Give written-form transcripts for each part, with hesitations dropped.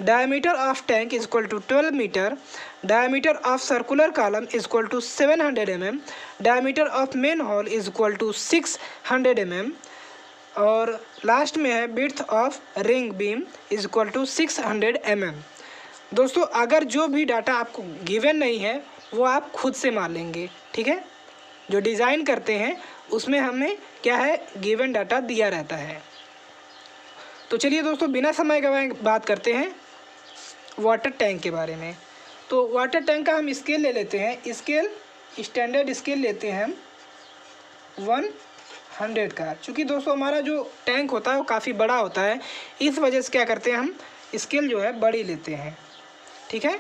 diameter of tank is equal to 12 meter, diameter of circular column is equal to 700 mm, diameter of main hole is equal to 600 mm, और last में है width of ring beam is equal to 600 mm। दोस्तों अगर जो भी data आपको given नहीं है वो आप खुद से मान लेंगे, ठीक है। जो डिज़ाइन करते हैं उसमें हमें क्या है, गिवन डाटा दिया रहता है। तो चलिए दोस्तों बिना समय गवाए बात करते हैं वाटर टैंक के बारे में। तो वाटर टैंक का हम स्केल ले लेते हैं, स्केल स्टैंडर्ड स्केल लेते हैं हम 100 का। चूँकि दोस्तों हमारा जो टैंक होता है वो काफ़ी बड़ा होता है, इस वजह से क्या करते हैं हम स्केल जो है बड़ी लेते हैं, ठीक है।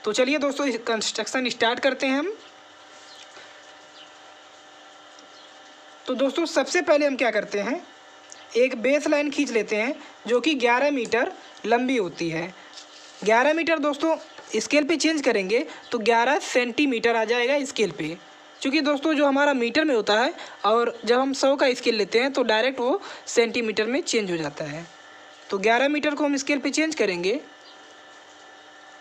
तो चलिए दोस्तों कंस्ट्रक्शन स्टार्ट करते हैं हम। तो दोस्तों सबसे पहले हम क्या करते हैं, एक बेस लाइन खींच लेते हैं जो कि 11 मीटर लंबी होती है। 11 मीटर दोस्तों स्केल पे चेंज करेंगे तो 11 सेंटीमीटर आ जाएगा स्केल पे। क्योंकि दोस्तों जो हमारा मीटर में होता है और जब हम 100 का स्केल लेते हैं तो डायरेक्ट वो सेंटीमीटर में चेंज हो जाता है। तो 11 मीटर को हम स्केल पे चेंज करेंगे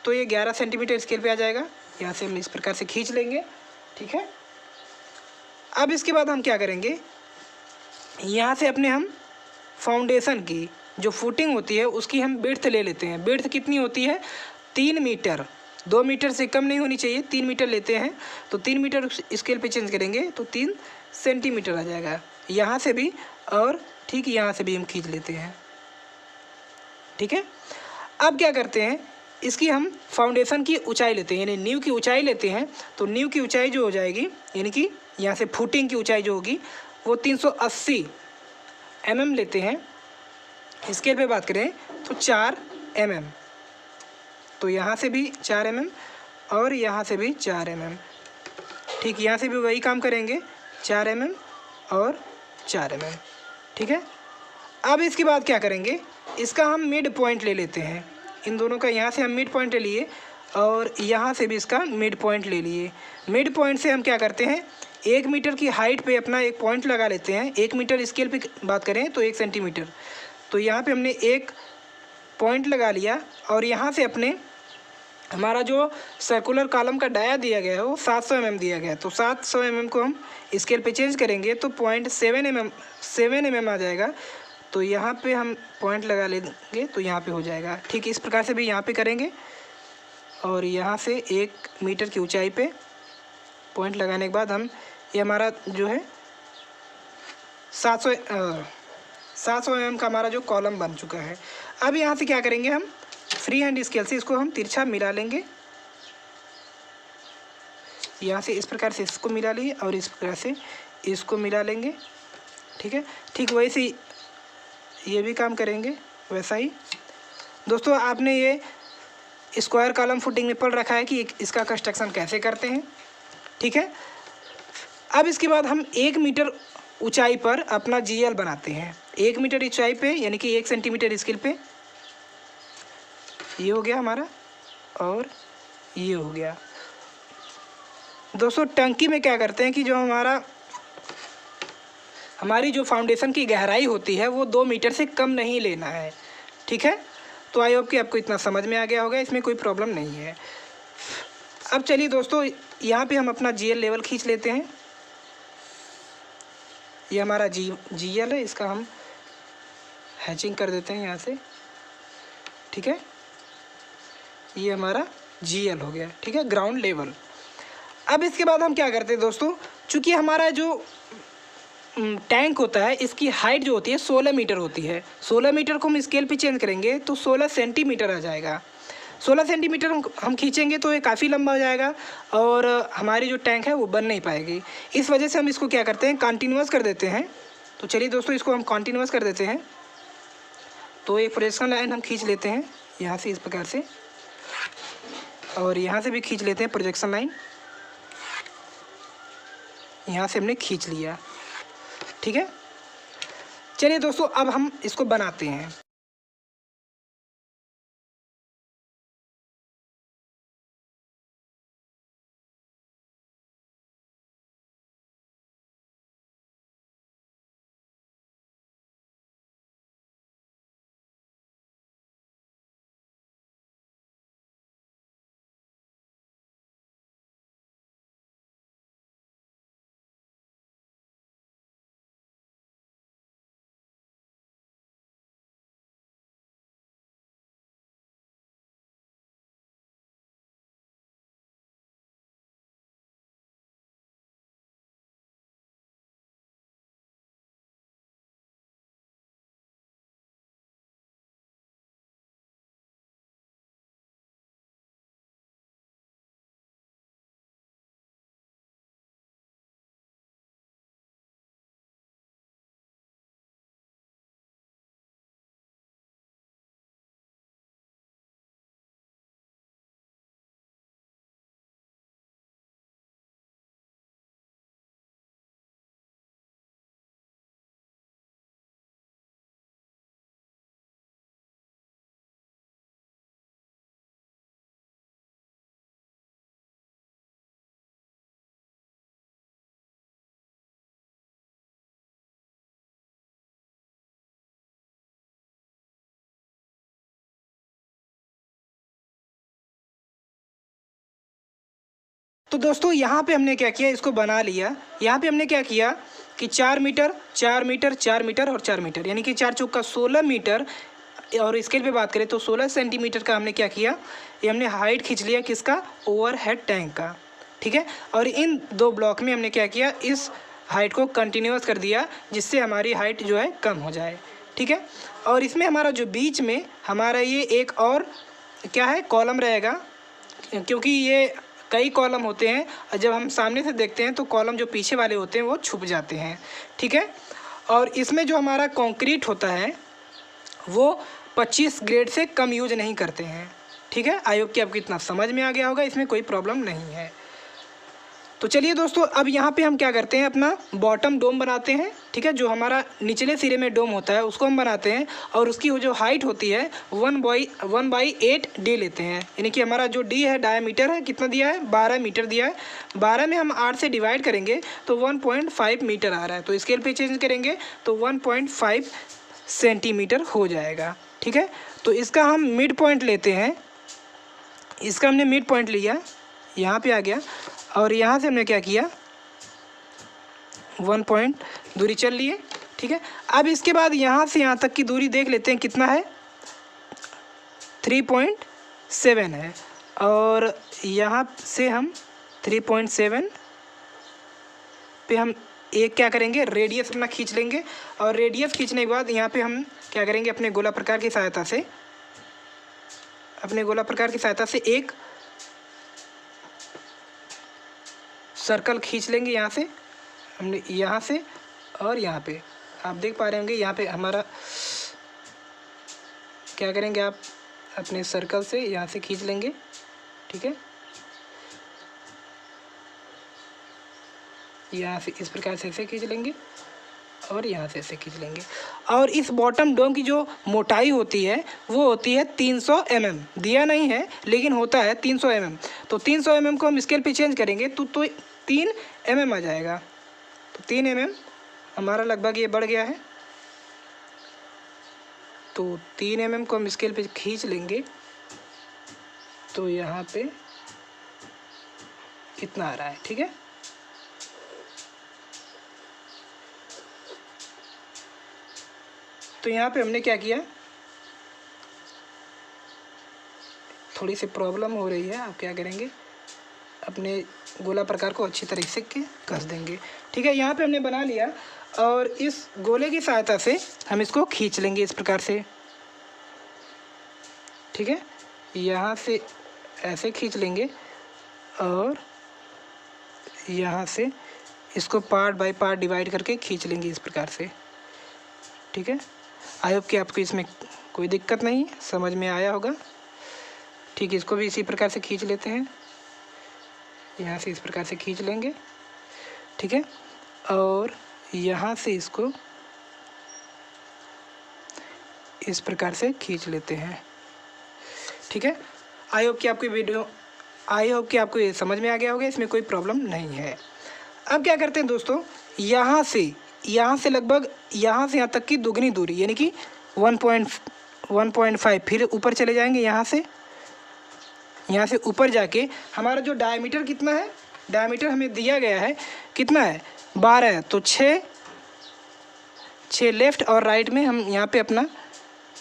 तो ये 11 सेंटीमीटर स्केल पे आ जाएगा। यहाँ से हम इस प्रकार से खींच लेंगे, ठीक है। अब इसके बाद हम क्या करेंगे, यहाँ से अपने हम फाउंडेशन की जो फुटिंग होती है उसकी हम विड्थ ले लेते हैं। विड्थ कितनी होती है, 3 मीटर, 2 मीटर से कम नहीं होनी चाहिए, 3 मीटर लेते हैं। तो 3 मीटर स्केल पे चेंज करेंगे तो 3 सेंटीमीटर आ जाएगा। यहाँ से भी और ठीक यहाँ से भी हम खींच लेते हैं, ठीक है। अब क्या करते हैं, इसकी हम फाउंडेशन की ऊंचाई लेते हैं, यानी नींव की ऊंचाई लेते हैं। तो नींव की ऊंचाई जो हो जाएगी, यानी कि यहाँ से फुटिंग की ऊंचाई जो होगी वो 380 mm लेते हैं। स्केल पे बात करें तो 4 mm, तो यहाँ से भी 4 mm और यहाँ से भी 4 mm, ठीक। यहाँ से भी वही काम करेंगे, 4 mm और 4 mm, ठीक है। अब इसके बाद क्या करेंगे, इसका हम मिड पॉइंट ले लेते हैं। इन दोनों का यहाँ से हम मिड पॉइंट ले लिए और यहाँ से भी इसका मिड पॉइंट ले लिए। मिड पॉइंट से हम क्या करते हैं, 1 मीटर की हाइट पे अपना एक पॉइंट लगा लेते हैं। 1 मीटर स्केल पे बात करें तो 1 सेंटीमीटर, तो यहाँ पे हमने एक पॉइंट लगा लिया और यहाँ से अपने हमारा जो सर्कुलर कॉलम का डाया दिया गया है वो 700 mm दिया गया है। तो 700 mm को हम स्केल पे चेंज करेंगे तो 0.7 mm आ जाएगा। तो यहाँ पे हम पॉइंट लगा लेंगे तो यहाँ पे हो जाएगा, ठीक। इस प्रकार से भी यहाँ पे करेंगे और यहाँ से 1 मीटर की ऊंचाई पे पॉइंट लगाने के बाद हम ये हमारा जो है 700 mm का हमारा जो कॉलम बन चुका है। अब यहाँ से क्या करेंगे, हम फ्री हैंड स्केल से इसको हम तिरछा मिला लेंगे। यहाँ से इस प्रकार से इसको मिला लिए और इस प्रकार से इसको मिला लेंगे, ठीक है। ठीक वैसे ही ये भी काम करेंगे, वैसा ही। दोस्तों आपने ये स्क्वायर कॉलम फुटिंग में पढ़ रखा है कि इसका कंस्ट्रक्शन कैसे करते हैं, ठीक है। अब इसके बाद हम 1 मीटर ऊंचाई पर अपना GL बनाते हैं। 1 मीटर ऊंचाई पे यानी कि 1 सेंटीमीटर स्केल पे ये हो गया हमारा और ये हो गया। दोस्तों टंकी में क्या करते हैं कि जो हमारी जो फाउंडेशन की गहराई होती है वो 2 मीटर से कम नहीं लेना है, ठीक है। तो आई होप कि आपको इतना समझ में आ गया होगा, इसमें कोई प्रॉब्लम नहीं है। अब चलिए दोस्तों यहाँ पे हम अपना GL लेवल खींच लेते हैं। ये हमारा GL है, इसका हम हैचिंग कर देते हैं यहाँ से, ठीक है। ये हमारा GL हो गया, ठीक है, ग्राउंड लेवल। अब इसके बाद हम क्या करते हैं दोस्तों, चूँकि हमारा जो टैंक होता है इसकी हाइट जो होती है 16 मीटर होती है। 16 मीटर को हम स्केल पे चेंज करेंगे तो 16 सेंटीमीटर आ जाएगा। 16 सेंटीमीटर हम खींचेंगे तो ये काफ़ी लंबा हो जाएगा और हमारी जो टैंक है वो बन नहीं पाएगी। इस वजह से हम इसको क्या करते हैं, कंटिन्यूअस कर देते हैं। तो चलिए दोस्तों इसको हम कंटिन्यूअस कर देते हैं। तो एक प्रोजेक्शन लाइन हम खींच लेते हैं यहाँ से इस प्रकार से और यहाँ से भी खींच लेते हैं प्रोजेक्शन लाइन। यहाँ से हमने खींच लिया, ठीक है। चलिए दोस्तों अब हम इसको बनाते हैं। तो दोस्तों यहाँ पे हमने क्या किया, इसको बना लिया। यहाँ पे हमने क्या किया कि 4 मीटर 4 मीटर 4 मीटर और 4 मीटर, यानी कि 4 चौका 16 मीटर, और स्केल पे बात करें तो 16 सेंटीमीटर का हमने क्या किया, ये हमने हाइट खींच लिया किसका, ओवरहेड टैंक का। ठीक है, और इन 2 ब्लॉक में हमने क्या किया, इस हाइट को कंटिन्यूअस कर दिया जिससे हमारी हाइट जो है कम हो जाए। ठीक है, और इसमें हमारा जो बीच में हमारा ये एक और क्या है, कॉलम रहेगा, क्योंकि ये कई कॉलम होते हैं और जब हम सामने से देखते हैं तो कॉलम जो पीछे वाले होते हैं वो छुप जाते हैं। ठीक है, और इसमें जो हमारा कंक्रीट होता है वो 25 ग्रेड से कम यूज नहीं करते हैं। ठीक है, आई होप कि आपको इतना समझ में आ गया होगा, इसमें कोई प्रॉब्लम नहीं है। तो चलिए दोस्तों, अब यहाँ पे हम क्या करते हैं, अपना बॉटम डोम बनाते हैं। ठीक है, जो हमारा निचले सिरे में डोम होता है उसको हम बनाते हैं, और उसकी वो जो हाइट होती है 1/8 डी लेते हैं, यानी कि हमारा जो डी है डायमीटर है कितना दिया है, 12 मीटर दिया है। 12 में हम 8 से डिवाइड करेंगे तो 1.5 मीटर आ रहा है, तो स्केल पे चेंज करेंगे तो 1.5 सेंटीमीटर हो जाएगा। ठीक है, तो इसका हम मिड पॉइंट लेते हैं, इसका हमने मिड पॉइंट लिया, यहाँ पे आ गया, और यहाँ से हमने क्या किया, 1 पॉइंट दूरी चल लिए। ठीक है, अब इसके बाद यहाँ से यहाँ तक की दूरी देख लेते हैं कितना है, 3.7 है, और यहाँ से हम 3.7 पे हम एक क्या करेंगे, रेडियस अपना खींच लेंगे, और रेडियस खींचने के बाद यहाँ पे हम क्या करेंगे, अपने गोला प्रकार की सहायता से एक सर्कल खींच लेंगे। यहाँ से हमने यहाँ से और यहाँ पे आप देख पा रहे होंगे, यहाँ पे हमारा क्या करेंगे, आप अपने सर्कल से यहाँ से खींच लेंगे। ठीक है, यहाँ से इस प्रकार से ऐसे खींच लेंगे और यहाँ से ऐसे खींच लेंगे, और इस बॉटम डोम की जो मोटाई होती है वो होती है 300 mm, दिया नहीं है लेकिन होता है 300 mm। तो 300 mm को हम स्केल पे चेंज करेंगे तो 3 mm आ जाएगा, तो 3 mm हमारा लगभग ये बढ़ गया है, तो 3 mm को हम स्केल पे खींच लेंगे तो यहाँ पे इतना आ रहा है। ठीक है, तो यहाँ पे हमने क्या किया, थोड़ी सी प्रॉब्लम हो रही है, आप क्या करेंगे, अपने गोला प्रकार को अच्छी तरीके से कस देंगे। ठीक है, यहाँ पे हमने बना लिया, और इस गोले की सहायता से हम इसको खींच लेंगे इस प्रकार से। ठीक है, यहाँ से ऐसे खींच लेंगे और यहाँ से इसको पार्ट बाय पार्ट डिवाइड करके खींच लेंगे इस प्रकार से। ठीक है, आई होप कि आपको इसमें कोई दिक्कत नहीं, समझ में आया होगा। ठीक है, इसको भी इसी प्रकार से खींच लेते हैं, यहाँ से इस प्रकार से खींच लेंगे। ठीक है, और यहाँ से इसको इस प्रकार से खींच लेते हैं। ठीक है, आई होप कि आपको ये समझ में आ गया होगा, इसमें कोई प्रॉब्लम नहीं है। अब क्या करते हैं दोस्तों, यहाँ से लगभग यहाँ से यहाँ तक की दुगनी दूरी, यानी कि 1.5 फिर ऊपर चले जाएंगे। यहाँ से ऊपर जाके हमारा जो डायमीटर कितना है, डायमीटर हमें दिया गया है कितना है, 12 है, तो 6 लेफ़्ट और राइट में हम यहाँ पे अपना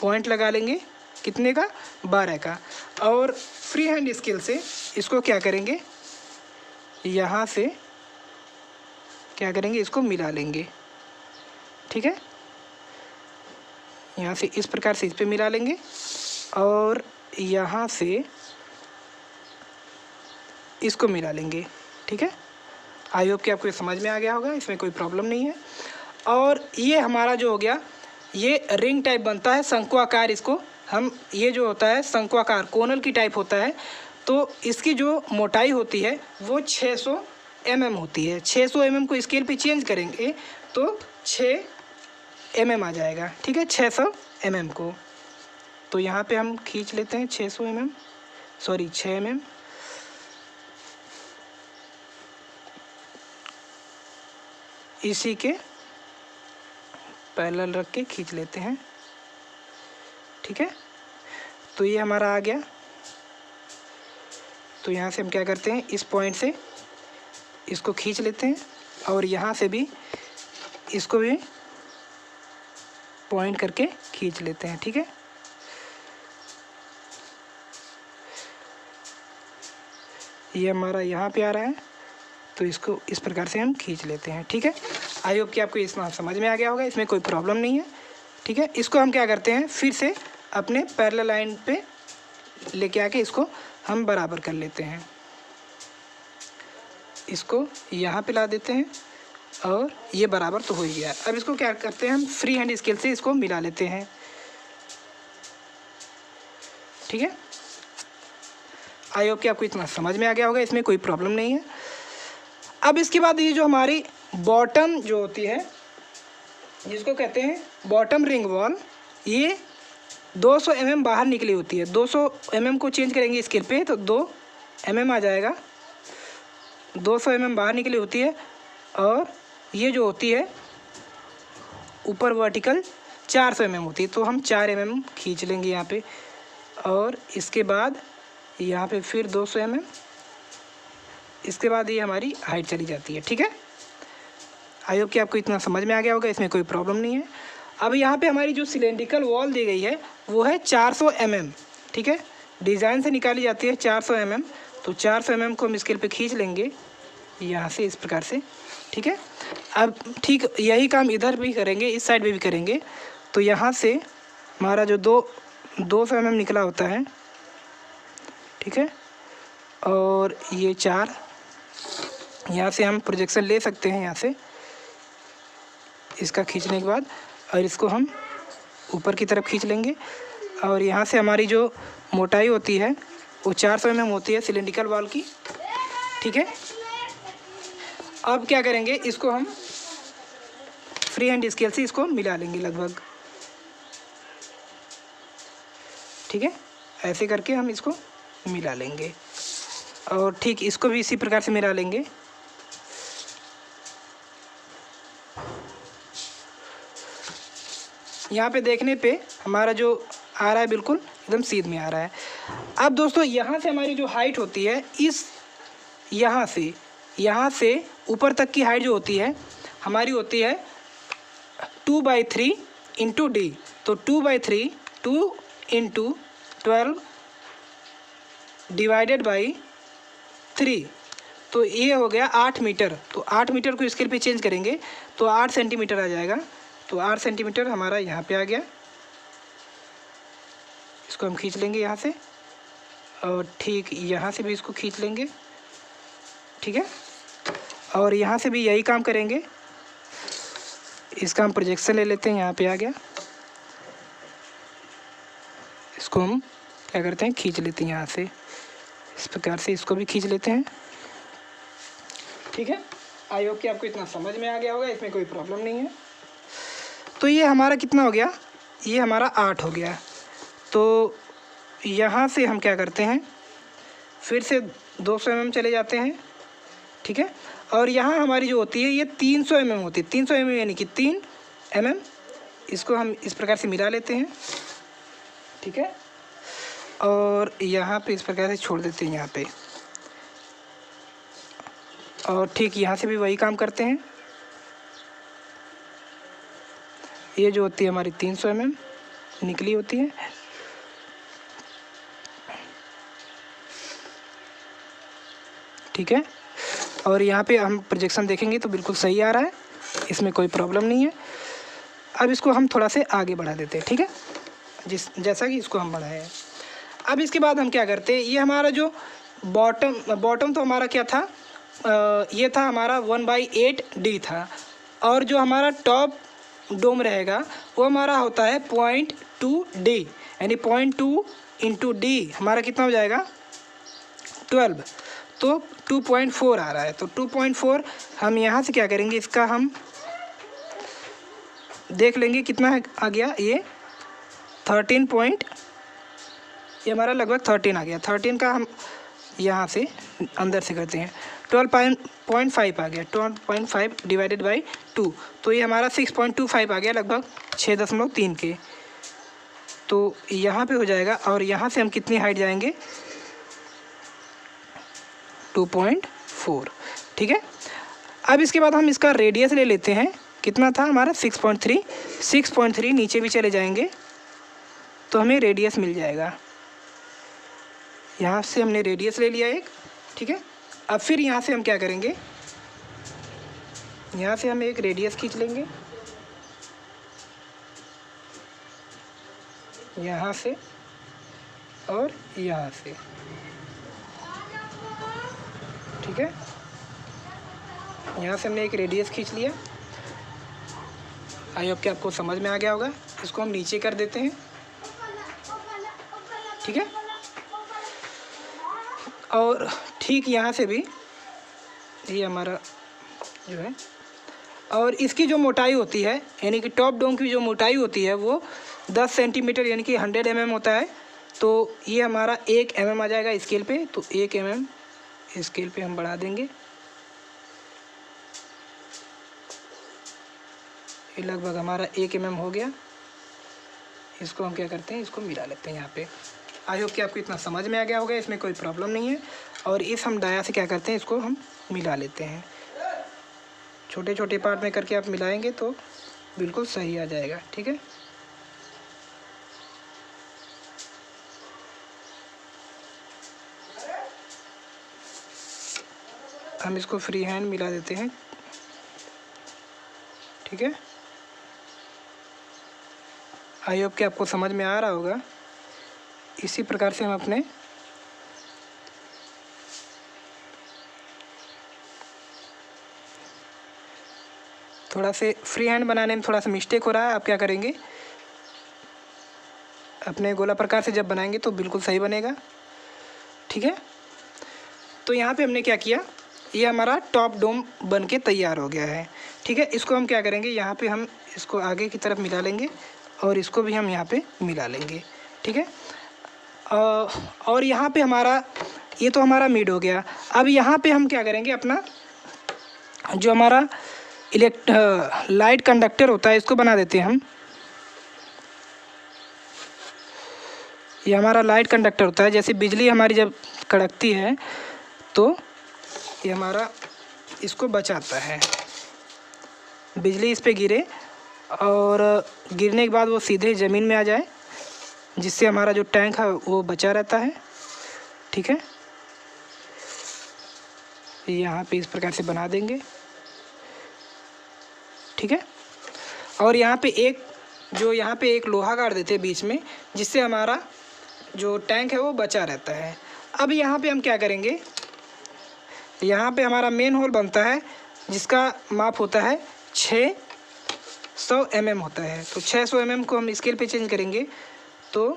पॉइंट लगा लेंगे, कितने का, 12 का। और फ्री हैंड स्केल से इसको क्या करेंगे, यहाँ से क्या करेंगे, इसको मिला लेंगे। ठीक है, यहाँ से इस प्रकार से इस पे मिला लेंगे, और यहाँ से इसको मिला लेंगे। ठीक है, आई होप कि आपको समझ में आ गया होगा, इसमें कोई प्रॉब्लम नहीं है। और ये हमारा जो हो गया, ये रिंग टाइप बनता है, शंकुआकार, इसको हम, ये जो होता है शंकुआकार कोनल की टाइप होता है, तो इसकी जो मोटाई होती है वो 600 mm होती है। 600 mm को स्केल पे चेंज करेंगे तो 6 mm आ जाएगा। ठीक है, 600 mm को, तो यहाँ पे हम खींच लेते हैं 6 mm, इसी के पैरेलल रख के खींच लेते हैं। ठीक है, तो ये हमारा आ गया। तो यहाँ से हम क्या करते हैं, इस पॉइंट से इसको खींच लेते हैं और यहाँ से भी इसको भी पॉइंट करके खींच लेते हैं। ठीक है, ये हमारा यहाँ पे आ रहा है, तो इसको इस प्रकार से हम खींच लेते हैं। ठीक है, आई होप कि आपको इसमें समझ में आ गया होगा, इसमें कोई प्रॉब्लम नहीं है। ठीक है, इसको हम क्या करते हैं, फिर से अपने पैरेलल लाइन पे लेके आके इसको हम बराबर कर लेते हैं। इसको यहाँ पे ला देते हैं और ये बराबर तो हो ही गया। अब इसको क्या करते हैं, हम फ्री हैंड स्केल से इसको मिला लेते हैं। ठीक है, आई होप कि आपको इतना समझ में आ गया होगा, इसमें कोई प्रॉब्लम नहीं है। अब इसके बाद ये जो हमारी बॉटम जो होती है, जिसको कहते हैं बॉटम रिंग वॉल, ये 200 mm बाहर निकली होती है। 200 mm को चेंज करेंगे स्केल पे तो 2 mm आ जाएगा। 200 mm बाहर निकली होती है और ये जो होती है ऊपर वर्टिकल 400 mm होती है, तो हम 4 mm खींच लेंगे यहाँ पे और इसके बाद यहाँ पे फिर 200 mm, इसके बाद ये हमारी हाइट चली जाती है। ठीक है, आई होप कि आपको इतना समझ में आ गया होगा, इसमें कोई प्रॉब्लम नहीं है। अब यहाँ पे हमारी जो सिलेंड्रिकल वॉल दी गई है वो है 400 mm। ठीक है, डिज़ाइन से निकाली जाती है 400 mm, तो 400 mm को हम स्केल पे खींच लेंगे यहाँ से इस प्रकार से। ठीक है, अब ठीक यही काम इधर भी करेंगे, इस साइड भी करेंगे। तो यहाँ से हमारा जो 200 mm निकला होता है, ठीक है, और ये 4 यहाँ से हम प्रोजेक्शन ले सकते हैं यहाँ से, इसका खींचने के बाद, और इसको हम ऊपर की तरफ खींच लेंगे। और यहाँ से हमारी जो मोटाई होती है वो 400 mm होती है सिलेंड्रिकल वॉल की। ठीक है, अब क्या करेंगे, इसको हम फ्री हैंड स्केल से इसको मिला लेंगे लगभग। ठीक है, ऐसे करके हम इसको मिला लेंगे और ठीक इसको भी इसी प्रकार से मिला लेंगे। यहाँ पे देखने पे हमारा जो आ रहा है बिल्कुल एकदम सीध में आ रहा है। अब दोस्तों यहाँ से हमारी जो हाइट होती है, इस यहाँ से ऊपर तक की हाइट जो होती है हमारी होती है 2/3 इंटू डी। तो 2/3 2 इंटू 12 डिवाइडेड बाई 3, तो ये हो गया 8 मीटर। तो 8 मीटर को स्केल पे चेंज करेंगे तो 8 सेंटीमीटर आ जाएगा। तो 8 सेंटीमीटर हमारा यहाँ पे आ गया। इसको हम खींच लेंगे यहाँ से और ठीक यहाँ से भी इसको खींच लेंगे। ठीक है, और यहाँ से भी यही काम करेंगे। इसका हम प्रोजेक्शन ले लेते हैं, यहाँ पे आ गया। इसको हम क्या करते हैं, खींच लेते हैं यहाँ से इस प्रकार से, इसको भी खींच लेते हैं। ठीक है, आई होप कि आपको इतना समझ में आ गया होगा, इसमें कोई प्रॉब्लम नहीं है। तो ये हमारा कितना हो गया, ये हमारा 8 हो गया। तो यहाँ से हम क्या करते हैं, फिर से 200 mm चले जाते हैं। ठीक है, और यहाँ हमारी जो होती है ये 300 mm होती है। 300 mm यानी कि 3 mm, इसको हम इस प्रकार से मिला लेते हैं। ठीक है, और यहाँ पे इस प्रकार से छोड़ देते हैं यहाँ पे, और ठीक यहाँ से भी वही काम करते हैं। ये जो होती है हमारी 300 mm निकली होती है। ठीक है, और यहाँ पे हम प्रोजेक्शन देखेंगे तो बिल्कुल सही आ रहा है, इसमें कोई प्रॉब्लम नहीं है। अब इसको हम थोड़ा से आगे बढ़ा देते हैं। ठीक है, जैसा कि इसको हम बढ़ाए हैं। अब इसके बाद हम क्या करते हैं, ये हमारा जो बॉटम तो हमारा क्या था, ये था हमारा 1/8 डी था, और जो हमारा टॉप डोम रहेगा वो हमारा होता है 0.2 डी, यानी 0.2 इंटू डी हमारा कितना हो जाएगा 12, तो 2.4 आ रहा है। तो 2.4 हम यहाँ से क्या करेंगे, इसका हम देख लेंगे कितना आ गया, ये 13 ये हमारा लगभग 13 आ गया। 13 का हम यहाँ से अंदर से करते हैं, 12.5 आ गया। 12.5 डिवाइडेड बाई 2, तो ये हमारा 6.25 आ गया, लगभग 6.3 के। तो यहाँ पे हो जाएगा, और यहाँ से हम कितनी हाइट जाएंगे 2.4। ठीक है, अब इसके बाद हम इसका रेडियस ले लेते हैं। कितना था हमारा 6.3 नीचे भी चले जाएंगे तो हमें रेडियस मिल जाएगा। यहाँ से हमने रेडियस ले लिया एक, ठीक है। अब फिर यहाँ से हम क्या करेंगे, यहाँ से हम एक रेडियस खींच लेंगे, यहाँ से और यहाँ से, ठीक है। यहाँ से हमने एक रेडियस खींच लिया। आई होप कि आपको समझ में आ गया होगा। इसको हम नीचे कर देते हैं, ठीक है। और ठीक यहाँ से भी ये हमारा जो है, और इसकी जो मोटाई होती है यानी कि टॉप डोम की जो मोटाई होती है वो 10 सेंटीमीटर यानी कि 100 mm होता है। तो ये हमारा 1 mm आ जाएगा स्केल पे। तो 1 mm स्केल पे हम बढ़ा देंगे। ये लगभग हमारा 1 mm हो गया। इसको हम क्या करते हैं, इसको मिला लेते हैं यहाँ पे। आई होप कि आपको इतना समझ में आ गया होगा, इसमें कोई प्रॉब्लम नहीं है। और इस हम डाया से क्या करते हैं, इसको हम मिला लेते हैं। छोटे छोटे पार्ट में करके आप मिलाएंगे तो बिल्कुल सही आ जाएगा, ठीक है। हम इसको फ्री हैंड मिला देते हैं, ठीक है। आई होप कि आपको समझ में आ रहा होगा। इसी प्रकार से हम अपने थोड़ा से फ्री हैंड बनाने में थोड़ा सा मिस्टेक हो रहा है। आप क्या करेंगे, अपने गोला प्रकार से जब बनाएंगे तो बिल्कुल सही बनेगा, ठीक है। तो यहाँ पे हमने क्या किया, ये हमारा टॉप डोम बन के तैयार हो गया है, ठीक है। इसको हम क्या करेंगे, यहाँ पे हम इसको आगे की तरफ मिला लेंगे और इसको भी हम यहाँ पे मिला लेंगे, ठीक है। और यहाँ पे हमारा ये तो हमारा मिड हो गया। अब यहाँ पे हम क्या करेंगे, अपना जो हमारा लाइट कंडक्टर होता है इसको बना देते हैं हम। ये हमारा लाइट कंडक्टर होता है। जैसे बिजली हमारी जब कड़कती है तो ये हमारा इसको बचाता है, बिजली इस पे गिरे और गिरने के बाद वो सीधे ज़मीन में आ जाए, जिससे हमारा जो टैंक है वो बचा रहता है, ठीक है। यहाँ पे इस प्रकार से बना देंगे, ठीक है। और यहाँ पे एक लोहा गाड़ देते हैं बीच में, जिससे हमारा जो टैंक है वो बचा रहता है। अब यहाँ पे हम क्या करेंगे, यहाँ पे हमारा मेन होल बनता है जिसका माप होता है 600 mm होता है। तो 600 mm को हम स्केल पे चेंज करेंगे तो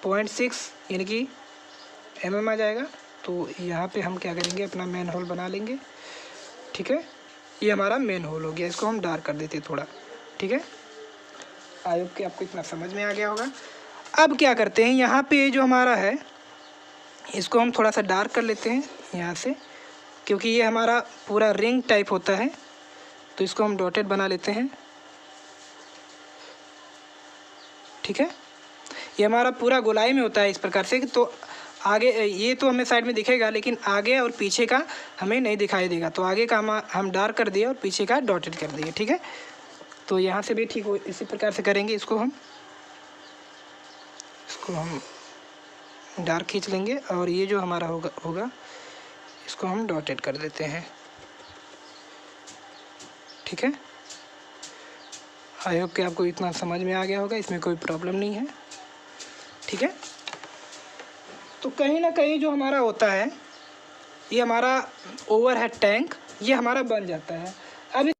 0.6 यानी कि mm आ जाएगा। तो यहाँ पे हम क्या करेंगे, अपना मेन होल बना लेंगे, ठीक है। ये हमारा मेन होल हो गया। इसको हम डार्क कर देते हैं थोड़ा, ठीक है। आई होप कि आपको इतना समझ में आ गया होगा। अब क्या करते हैं, यहाँ पे जो हमारा है इसको हम थोड़ा सा डार्क कर लेते हैं यहाँ से, क्योंकि ये हमारा पूरा रिंग टाइप होता है। तो इसको हम डॉटेड बना लेते हैं, ठीक है। ये हमारा पूरा गोलाई में होता है इस प्रकार से। तो आगे ये तो हमें साइड में दिखेगा, लेकिन आगे और पीछे का हमें नहीं दिखाई देगा। तो आगे का हम डार्क कर दिए और पीछे का डॉटेड कर दिए, ठीक है। तो यहाँ से भी ठीक इसी प्रकार से करेंगे। इसको हम डार्क खींच लेंगे और ये जो हमारा होगा इसको हम डॉटेड कर देते हैं, ठीक है। आई होप कि आपको इतना समझ में आ गया होगा, इसमें कोई प्रॉब्लम नहीं है, ठीक है। तो कहीं ना कहीं जो हमारा होता है, ये हमारा ओवरहेड टैंक ये हमारा बन जाता है। अब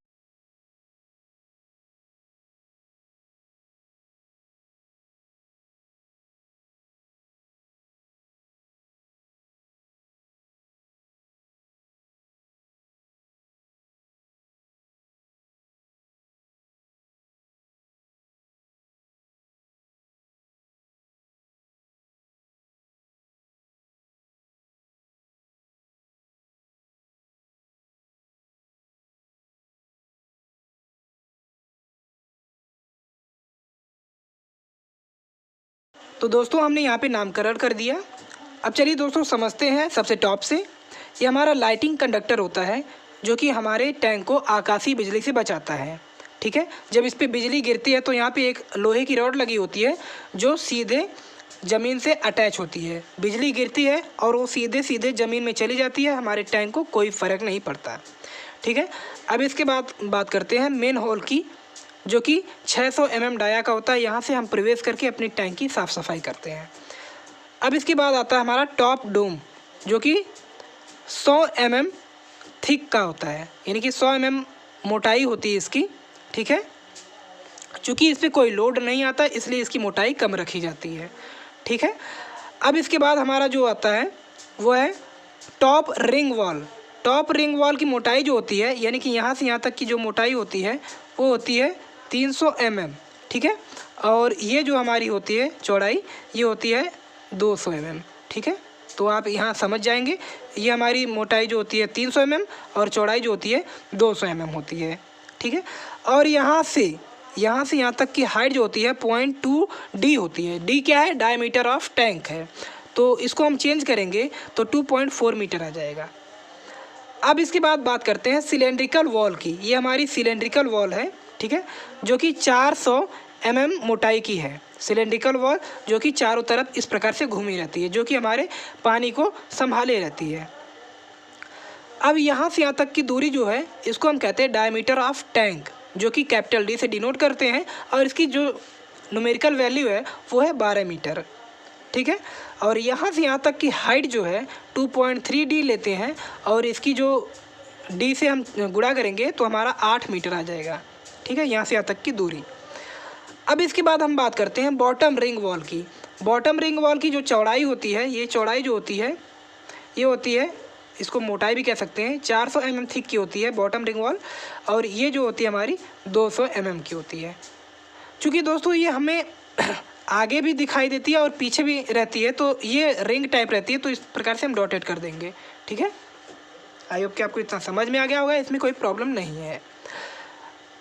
तो दोस्तों हमने यहाँ पे नामकरण कर दिया। अब चलिए दोस्तों समझते हैं सबसे टॉप से। ये हमारा लाइटिंग कंडक्टर होता है जो कि हमारे टैंक को आकाशीय बिजली से बचाता है। ठीक है, जब इस पर बिजली गिरती है तो यहाँ पे एक लोहे की रॉड लगी होती है जो सीधे ज़मीन से अटैच होती है। बिजली गिरती है और वो सीधे सीधे ज़मीन में चली जाती है, हमारे टैंक को कोई फ़र्क नहीं पड़ता। ठीक है, अब इसके बाद बात करते हैं मेन होल की, जो कि 600 mm डाया का होता है। यहाँ से हम प्रवेश करके अपनी टैंक की साफ़ सफाई करते हैं। अब इसके बाद आता है हमारा टॉप डोम, जो कि 100 mm थिक का होता है, यानी कि 100 mm मोटाई होती है इसकी। ठीक है, चूँकि इस पर कोई लोड नहीं आता इसलिए इसकी मोटाई कम रखी जाती है। ठीक है, अब इसके बाद हमारा जो आता है वो है top ring wall. Top ring wall की मोटाई जो होती है, यानी कि यहाँ से यहाँ तक की जो मोटाई होती है वो होती है 300 mm। ठीक है, और ये जो हमारी होती है चौड़ाई, ये होती है 200 mm। ठीक है, तो आप यहाँ समझ जाएंगे, ये हमारी मोटाई जो होती है 300 mm और चौड़ाई जो होती है 200 mm होती है। ठीक है, और यहाँ से यहाँ तक की हाइट जो होती है 0.2d होती है। डी क्या है? डायमीटर ऑफ टैंक है, तो इसको हम चेंज करेंगे तो 2.4 मीटर आ जाएगा। अब इसके बाद बात करते हैं सिलेंड्रिकल वॉल की। ये हमारी सिलेंड्रिकल वॉल है। ठीक है, जो कि 400 mm मोटाई की है। सिलेंड्रिकल वॉल जो कि चारों तरफ इस प्रकार से घूमी रहती है, जो कि हमारे पानी को संभाले रहती है। अब यहाँ से यहाँ तक की दूरी जो है इसको हम कहते हैं डायमीटर ऑफ टैंक, जो कि कैपिटल डी से डिनोट करते हैं, और इसकी जो न्यूमेरिकल वैल्यू है वो है 12 मीटर। ठीक है, और यहाँ से यहाँ तक की हाइट जो है 2.3d लेते हैं, और इसकी जो d से हम गुणा करेंगे तो हमारा 8 मीटर आ जाएगा। ठीक है, यहाँ से यहाँ तक की दूरी। अब इसके बाद हम बात करते हैं बॉटम रिंग वॉल की। बॉटम रिंग वॉल की जो चौड़ाई होती है, ये चौड़ाई जो होती है ये होती है, इसको मोटाई भी कह सकते हैं, 400 mm थिक की होती है बॉटम रिंग वॉल, और ये जो होती है हमारी 200 mm की होती है। चूँकि दोस्तों ये हमें आगे भी दिखाई देती है और पीछे भी रहती है, तो ये रिंग टाइप रहती है, तो इस प्रकार से हम डॉटेड कर देंगे। ठीक है, आई होप कि आपको इतना समझ में आ गया होगा, इसमें कोई प्रॉब्लम नहीं है।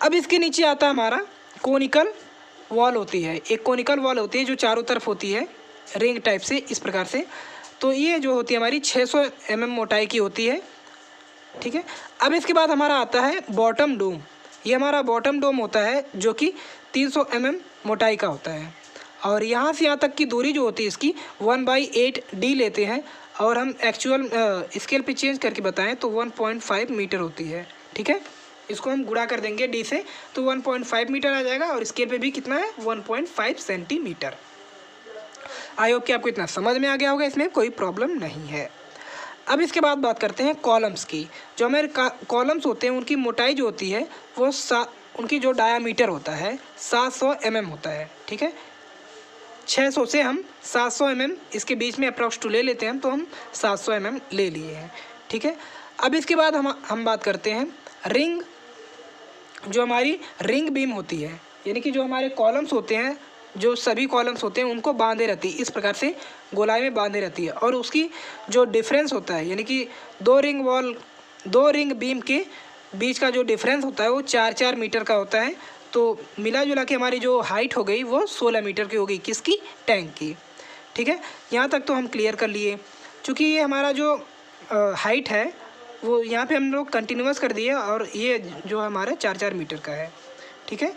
अब इसके नीचे आता है हमारा कोनिकल वॉल होती है। एक कोनिकल वॉल होती है जो चारों तरफ होती है रिंग टाइप से, इस प्रकार से। तो ये जो होती है हमारी 600 mm मोटाई की होती है। ठीक है, अब इसके बाद हमारा आता है बॉटम डोम। ये हमारा बॉटम डोम होता है जो कि 300 mm मोटाई का होता है, और यहाँ से यहाँ तक की दूरी जो होती है इसकी 1/8d लेते हैं, और हम एक्चुअल स्केल पे चेंज करके बताएं तो 1.5 मीटर होती है। ठीक है, इसको हम गुणा कर देंगे d से तो 1.5 मीटर आ जाएगा, और स्केल पे भी कितना है 1.5 सेंटीमीटर। आई होप कि आपको इतना समझ में आ गया होगा, इसमें कोई प्रॉब्लम नहीं है। अब इसके बाद बात करते हैं कॉलम्स की। जो हमारे कॉलम्स होते हैं उनकी मोटाई जो होती है वो उनकी जो डायामीटर होता है 700 mm होता है। ठीक है, 600 से हम 700 mm इसके बीच में अप्रॉक्स टू ले लेते हैं, तो हम 700 mm ले लिए हैं। ठीक है, अब इसके बाद हम बात करते हैं रिंग। जो हमारी रिंग बीम होती है, यानी कि जो हमारे कॉलम्स होते हैं, जो सभी कॉलम्स होते हैं उनको बांधे रहती है, इस प्रकार से गोलाई में बांधे रहती है, और उसकी जो डिफरेंस होता है, यानी कि दो रिंग बीम के बीच का जो डिफरेंस होता है वो 4-4 मीटर का होता है। तो मिला जुला के हमारी जो हाइट हो गई वो 16 मीटर की हो गई, किसकी? टैंक की। ठीक है, यहाँ तक तो हम क्लियर कर लिए। चूँकि ये हमारा जो हाइट है वो यहाँ पे हम लोग कंटिन्यूस कर दिए, और ये जो हमारा 4-4 मीटर का है। ठीक है,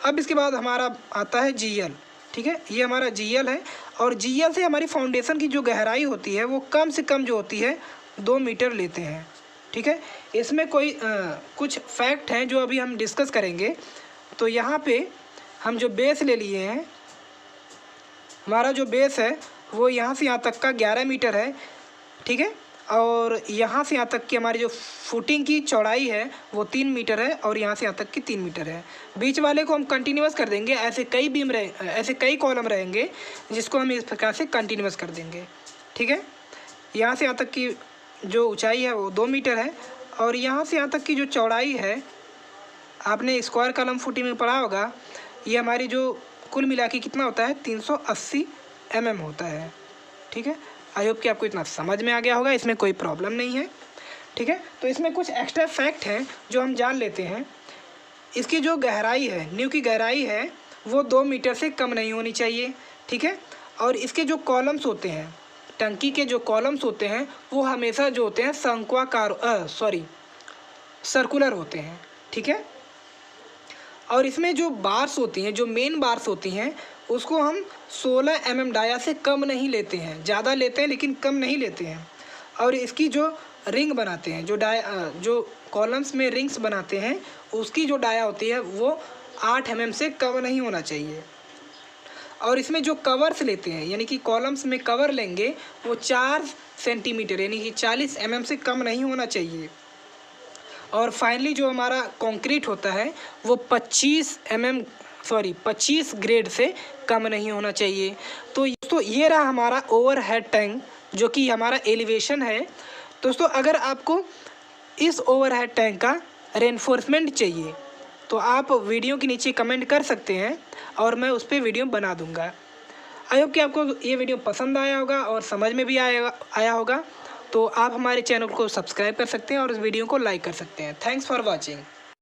अब इसके बाद हमारा आता है GL। ठीक है, ये हमारा GL है, और GL से हमारी फाउंडेशन की जो गहराई होती है वो कम से कम जो होती है 2 मीटर लेते हैं। ठीक है, इसमें कोई कुछ फैक्ट हैं जो अभी हम डिस्कस करेंगे। तो यहाँ पे हम जो बेस ले लिए हैं, हमारा जो बेस है वो यहाँ से यहाँ तक का 11 मीटर है। ठीक है, और यहाँ से यहाँ तक की हमारी जो फुटिंग की चौड़ाई है वो 3 मीटर है, और यहाँ से यहाँ तक की 3 मीटर है। बीच वाले को हम कंटिन्यूस कर देंगे, ऐसे कई कॉलम रहेंगे जिसको हम इस प्रकार से कंटिन्यूस कर देंगे। ठीक है, यहाँ से यहाँ तक की जो ऊंचाई है वो 2 मीटर है, और यहाँ से यहाँ तक की जो चौड़ाई है, आपने स्क्वायर कॉलम फुटिंग में पढ़ा होगा, ये हमारी जो कुल मिला के कितना होता है 380 mm होता है। ठीक है, आई होप कि आपको इतना समझ में आ गया होगा, इसमें कोई प्रॉब्लम नहीं है। ठीक है, तो इसमें कुछ एक्स्ट्रा फैक्ट हैं जो हम जान लेते हैं। इसकी जो गहराई है, नींव की गहराई है वो 2 मीटर से कम नहीं होनी चाहिए। ठीक है, और इसके जो कॉलम्स होते हैं, टंकी के जो कॉलम्स होते हैं वो हमेशा जो होते हैं सर्कुलर होते हैं, ठीक है। और इसमें जो बार्स होती हैं, जो मेन बार्स होती हैं, उसको हम 16 mm डाया से कम नहीं लेते हैं, ज़्यादा लेते हैं लेकिन कम नहीं लेते हैं। और इसकी जो रिंग बनाते हैं, जो कॉलम्स में रिंग्स बनाते हैं, उसकी जो डाया होती है वो 8 mm से कम नहीं होना चाहिए। और इसमें जो कवर्स लेते हैं, यानी कि कॉलम्स में कवर लेंगे, वो 4 सेंटीमीटर यानी कि 40 mm से कम नहीं होना चाहिए। और फाइनली जो हमारा कंक्रीट होता है वो 25 ग्रेड से कम नहीं होना चाहिए। तो ये रहा हमारा ओवरहेड टैंक, जो कि हमारा एलिवेशन है। दोस्तों अगर आपको इस ओवरहेड टैंक का रेनफोर्समेंट चाहिए तो आप वीडियो के नीचे कमेंट कर सकते हैं और मैं उस पर वीडियो बना दूंगा। आई होप कि आपको ये वीडियो पसंद आया होगा और समझ में भी आया होगा। तो आप हमारे चैनल को सब्सक्राइब कर सकते हैं और इस वीडियो को लाइक कर सकते हैं। Thanks for watching.